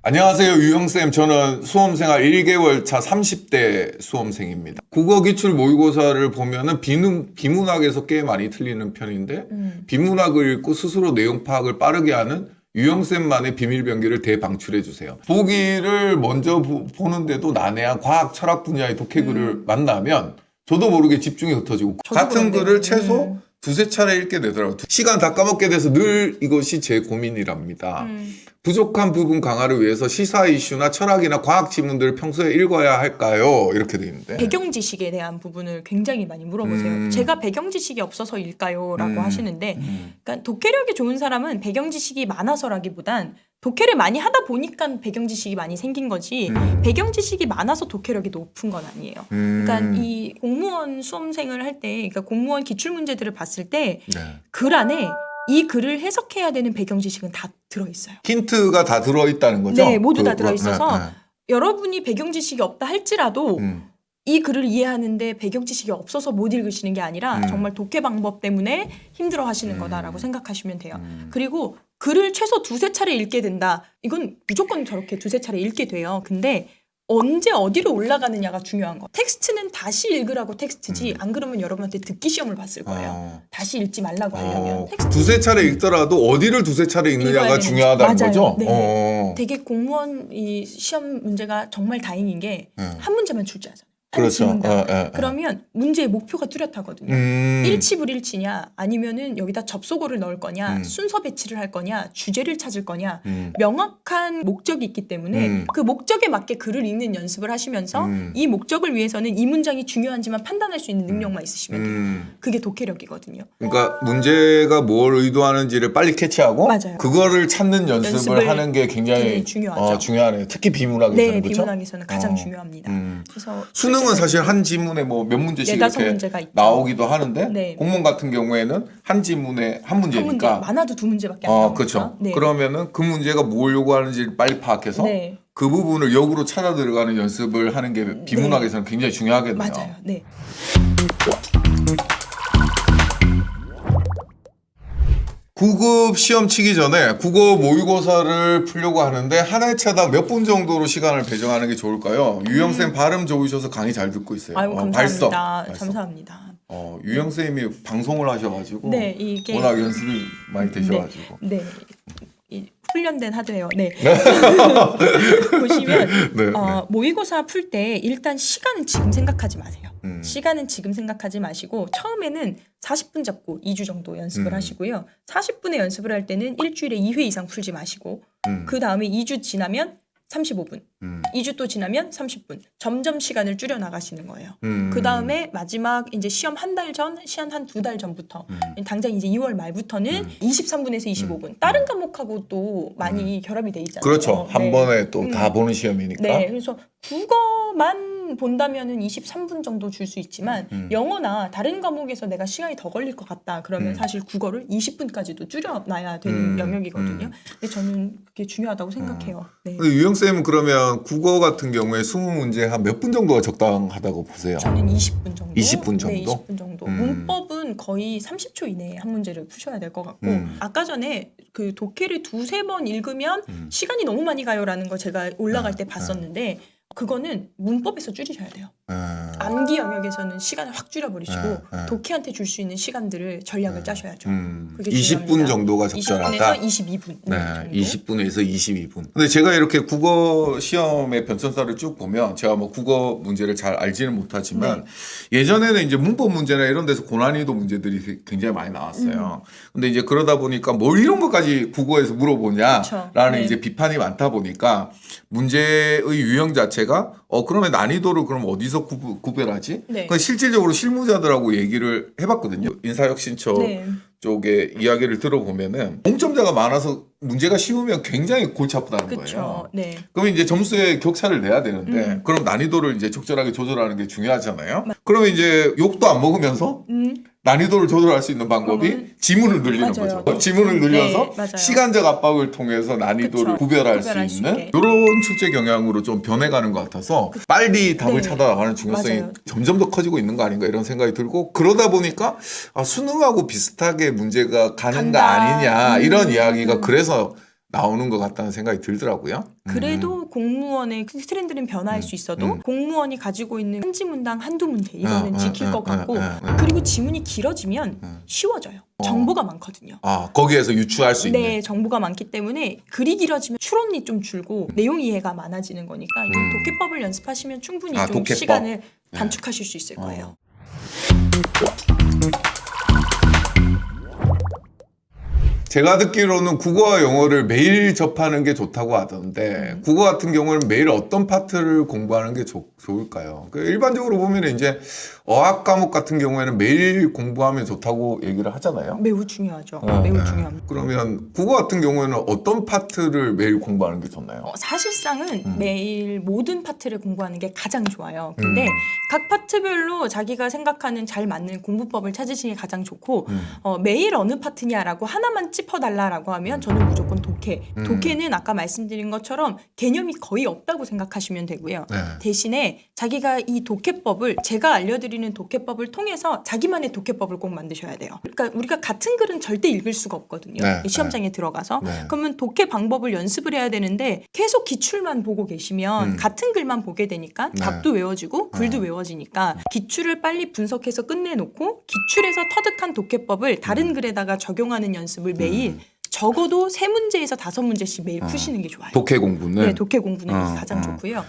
안녕하세요, 유형쌤. 저는 수험생활 1개월 차 30대 수험생입니다. 국어 기출 모의고사를 보면은 비문학에서 꽤 많이 틀리는 편인데, 비문학을 읽고 스스로 내용 파악을 빠르게 하는 유형쌤만의 비밀병기를 대방출해 주세요. 보기를 먼저 보는데도 난해한 과학, 철학 분야의 독해글을 만나면 저도 모르게 집중이 흩어지고, 같은 글을 최소 두세 차례 읽게 되더라고요. 시간 다 까먹게 돼서 늘 이것이 제 고민이랍니다. 부족한 부분 강화를 위해서 시사 이슈나 철학이나 과학 지문들을 평소에 읽어야 할까요? 이렇게 돼 있는데. 배경 지식에 대한 부분을 굉장히 많이 물어보세요. 제가 배경 지식이 없어서일까요? 라고 하시는데, 그러니까 독해력이 좋은 사람은 배경 지식이 많아서라기보단 독해를 많이 하다 보니까 배경 지식이 많이 생긴 거지, 배경 지식이 많아서 독해력이 높은 건 아니에요. 그러니까 이 공무원 수험생을 할 때, 그러니까 공무원 기출 문제들을 봤을 때 글 안에 이 글을 해석해야 되는 배경 지식은 다 들어있어요. 힌트가 다 들어있다는 거죠? 네, 모두 다 들어있어서 여러분이 배경 지식이 없다 할지라도 이 글을 이해하는데 배경 지식이 없어서 못 읽으시는 게 아니라 정말 독해 방법 때문에 힘들어 하시는 거다라고 생각하시면 돼요. 그리고 글을 최소 두세 차례 읽게 된다. 이건 무조건 저렇게 두세 차례 읽게 돼요. 근데 언제 어디로 올라가느냐가 중요한 거. 텍스트는 다시 읽으라고 텍스트지, 안 그러면 여러분한테 듣기 시험을 봤을 거예요. 다시 읽지 말라고 하려면. 텍스트 두세 차례 읽더라도 어디를 두세 차례 읽느냐가 중요하다는 맞아요. 거죠? 네. 되게 공무원 이 시험 문제가 정말 다행인 게 한 문제만 출제하잖아요. 그렇죠. 그러면 문제의 목표가 뚜렷하거든요. 일치불일치냐, 아니면은 여기다 접속어를 넣을 거냐, 순서 배치를 할 거냐, 주제를 찾을 거냐, 명확한 목적이 있기 때문에 그 목적에 맞게 글을 읽는 연습을 하시면서 이 목적을 위해서는 이 문장이 중요한지만 판단할 수 있는 능력만 있으시면 돼요. 그게 독해력이거든요. 그러니까 문제가 뭘 의도하는지를 빨리 캐치하고 맞아요. 그거를 찾는 연습을 하는 게 굉장히 중요하죠. 중요하네요. 특히 비문학에서는. 네, 그렇죠? 비문학에서는 가장 중요합니다. 그래서 수능은 사실 한 지문에 뭐 몇 문제씩 네다섯 이렇게 문제가 있죠. 나오기도 하는데, 네. 공무원 같은 경우에는 한 지문에 한 문제니까. 많아도 두 문제밖에 안 나오니까. 그렇죠. 네. 그러면은 그 문제가 뭘 요구하는지를 빨리 파악해서 그 부분을 역으로 찾아 들어가는 연습을 하는 게 비문학에서는 굉장히 중요하겠네요. 맞아요. 네. 구급 시험 치기 전에 국어 모의고사를 풀려고 하는데 한 회차당 몇 분 정도로 시간을 배정하는 게 좋을까요? 유형쌤 발음 좋으셔서 강의 잘 듣고 있어요. 아유, 감사합니다. 감사합니다. 유형쌤이 방송을 하셔가지고 네, 이게 워낙 연습이 많이 되셔가지고. 네. 이 훈련된 하드웨어. 네. 보시면 모의고사 풀 때 일단 시간은 지금 생각하지 마세요. 시간은 지금 생각하지 마시고 처음에는 40분 잡고 2주 정도 연습을 하시고요. 40분의 연습을 할 때는 일주일에 2회 이상 풀지 마시고 그 다음에 2주 지나면 35분, 2주 또 지나면 30분, 점점 시간을 줄여 나가시는 거예요. 그 다음에 마지막 이제 시험 한 달 전, 시험 한 두 달 전부터, 당장 이제 2월 말부터는 23분에서 25분. 다른 과목하고 또 많이 결합이 돼 있잖아요. 그렇죠. 한 번에 또 다 보는 시험이니까. 네, 그래서 국어만 본다면은 23분 정도 줄 수 있지만 영어나 다른 과목에서 내가 시간이 더 걸릴 것 같다. 그러면 사실 국어를 20분까지도 줄여놔야 되는 영역이거든요. 근데 저는 그게 중요하다고 생각해요. 네. 유형쌤은 그러면 국어 같은 경우에 20문제 한 몇 분 정도가 적당하다고 보세요? 저는 20분 정도. 20분 정도? 네, 20분 정도. 문법은 거의 30초 이내에 한 문제를 푸셔야 될 것 같고, 아까 전에 그 독해를 두세 번 읽으면 시간이 너무 많이 가요라는 거 제가 올라갈 때 봤었는데, 그거는 문법에서 줄이셔야 돼요. 암기 영역에서는 시간을 확 줄여버리시고 독해한테 줄 수 있는 시간들을 전략을 짜셔야죠. 그게 20분 중요합니다. 정도가 적절하다. 20분에서 22분. 네, 정도? 20분에서 22분. 근데 제가 이렇게 국어 시험의 변천사를 쭉 보면 제가 뭐 국어 문제를 잘 알지는 못하지만 예전에는 이제 문법 문제나 이런 데서 고난이도 문제들이 굉장히 많이 나왔어요. 근데 이제 그러다 보니까 뭘 이런 것까지 국어에서 물어보냐라는 그렇죠. 이제 비판이 많다 보니까 문제의 유형 자체가 그러면 난이도를 그럼 어디서 구별하지? 그러니까 실질적으로 실무자들하고 얘기를 해봤거든요. 인사혁신처 쪽에 이야기를 들어보면은 동점자가 많아서 문제가 쉬우면 굉장히 골치 아프다는 거예요. 그러면 이제 점수의 격차를 내야 되는데 그럼 난이도를 이제 적절하게 조절하는 게 중요하잖아요. 그러면 이제 욕도 안 먹으면서 난이도를 조절할 수 있는 방법이 지문을 늘리는 거죠. 지문을 늘려서 시간적 압박을 통해서 난이도를 구별할 수 있는 이런 출제 경향으로 좀 변해가는 것 같아서 빨리 답을 찾아나가는 중요성이 점점 더 커지고 있는 거 아닌가 이런 생각이 들고, 그러다 보니까 수능하고 비슷하게 문제가 가는가 아니냐 이런 이야기가 그래서 나오는 것 같다는 생각이 들더라고요. 그래도 공무원의 트렌드는 변화할 수 있어도 공무원이 가지고 있는 한 지문당 한두 문제 이거는 지킬 것 같고 그리고 지문이 길어지면 쉬워져요. 정보가 많거든요. 아, 거기에서 유추할 수 있는. 네, 정보가 많기 때문에 글이 길어지면 추론이 좀 줄고 내용 이해가 많아지는 거니까 이 독해법을 연습하시면 충분히 좀 독해법. 시간을 단축하실 수 있을 거예요. 제가 듣기로는 국어와 영어를 매일 접하는 게 좋다고 하던데 국어 같은 경우는 매일 어떤 파트를 공부하는 게 좋을까요? 일반적으로 보면 이제 어학 과목 같은 경우에는 매일 공부하면 좋다고 얘기를 하잖아요. 매우 중요하죠. 매우 중요합니다. 그러면 국어 같은 경우에는 어떤 파트를 매일 공부하는 게 좋나요? 사실상은 매일 모든 파트를 공부하는 게 가장 좋아요. 근데 각 파트별로 자기가 생각하는 잘 맞는 공부법을 찾으시는 게 가장 좋고 매일 어느 파트냐라고 하나만 짚어달라라고 하면 저는 무조건 독해. 독해는 아까 말씀드린 것처럼 개념이 거의 없다고 생각하시면 되고요. 네. 대신에 자기가 이 독해법을 제가 알려드리는 독해법을 통해서 자기만의 독해법을 꼭 만드셔야 돼요. 그러니까 우리가 같은 글은 절대 읽을 수가 없거든요. 네. 시험장에 들어가서. 네. 그러면 독해 방법을 연습을 해야 되는데 계속 기출만 보고 계시면 같은 글만 보게 되니까 답도 외워지고 글도 외워지니까 기출을 빨리 분석해서 끝내놓고 기출에서 터득한 독해법을 다른 글에다가 적용하는 연습을 매일 적어도 3문제에서 5문제씩 매일 푸시는 게 좋아요. 독해 공부는? 네, 독해 공부는 가장 좋고요.